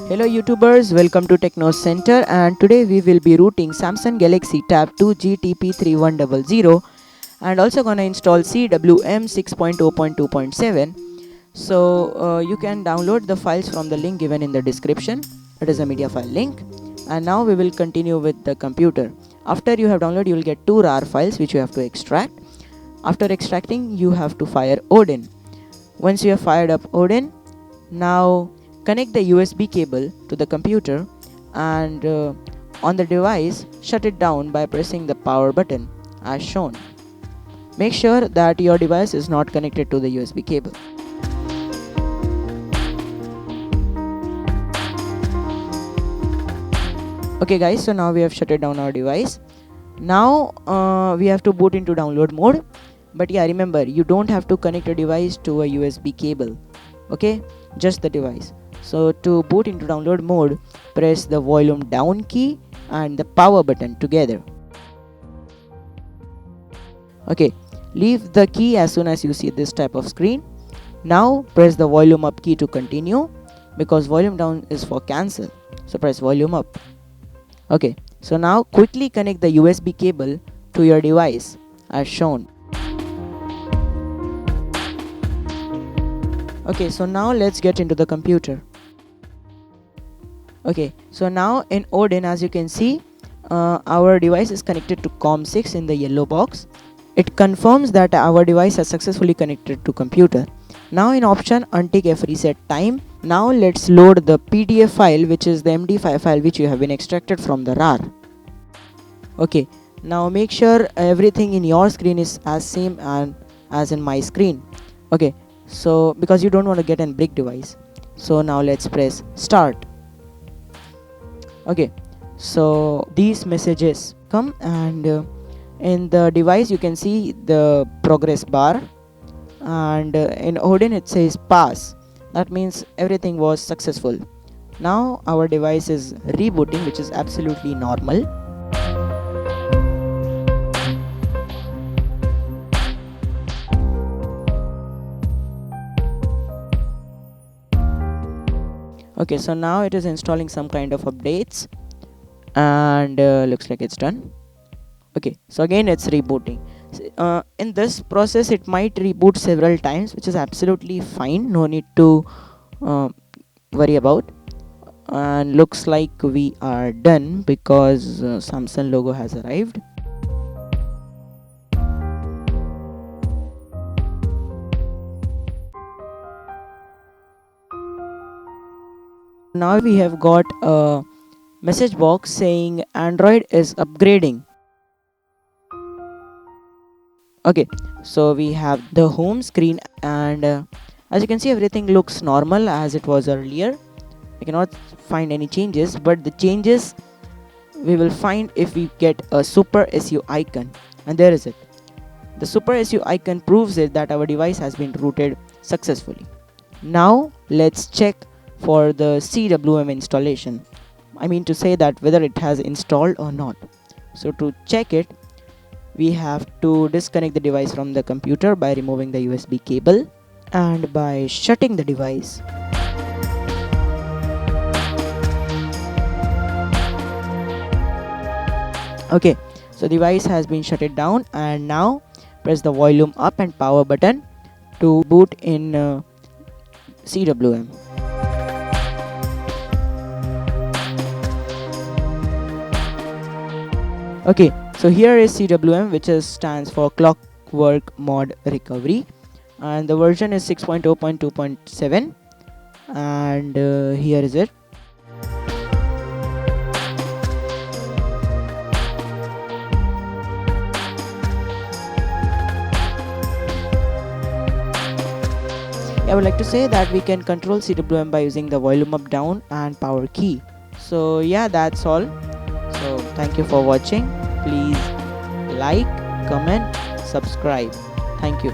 Hello YouTubers, welcome to Techno Center, and today we will be rooting Samsung Galaxy Tab 2 GTP3100 and also gonna install CWM 6.0.2.7. So you can download the files from the link given in the description. It is a media file link. And now we will continue with the computer. After you have downloaded, you will get two RAR files which you have to extract. After extracting, you have to fire Odin. Once you have fired up Odin, now connect the USB cable to the computer and on the device shut it down by pressing the power button as shown. Make sure that your device is not connected to the USB cable. Okay guys, so now we have shut it down our device. Now we have to boot into download mode. But yeah, remember, you don't have to connect a device to a USB cable. Okay, just the device. So to boot into download mode, press the volume down key and the power button together. Okay, leave the key as soon as you see this type of screen. Now press the volume up key to continue, because volume down is for cancel. So press volume up. Okay, so now quickly connect the USB cable to your device as shown. Okay, so now let's get into the computer. Okay, so now in Odin, as you can see, our device is connected to COM6 in the yellow box. It confirms that our device has successfully connected to computer. Now in option untick F reset time. Now let's load the PDF file, which is the MD5 file which you have been extracted from the RAR. Okay, now make sure everything in your screen is as same and as in my screen. Okay, so because you don't want to get a big device. So now let's press start. Okay, so these messages come and in the device you can see the progress bar, and in Odin it says pass. That means everything was successful. Now our device is rebooting, which is absolutely normal. Okay, so now it is installing some kind of updates and looks like it's done. Okay, so again it's rebooting. In this process it might reboot several times, which is absolutely fine, no need to worry about. And looks like we are done because Samsung logo has arrived. Now we have got a message box saying Android is upgrading. Okay, so we have the home screen, and as you can see, everything looks normal as it was earlier. I cannot find any changes, but the changes we will find if we get a Super SU icon, and there is it. The Super SU icon proves it that our device has been rooted successfully. Now let's check for the CWM installation. I mean to say that whether it has installed or not. So to check it, we have to disconnect the device from the computer by removing the USB cable and by shutting the device. Okay, so device has been shut it down, and now press the volume up and power button to boot in CWM. Okay, so here is CWM, which stands for Clockwork Mod Recovery, and the version is 6.0.2.7, and here is it. I would like to say that we can control CWM by using the volume up, down and power key. So yeah, that's all. So thank you for watching. Please like, comment, subscribe. Thank you.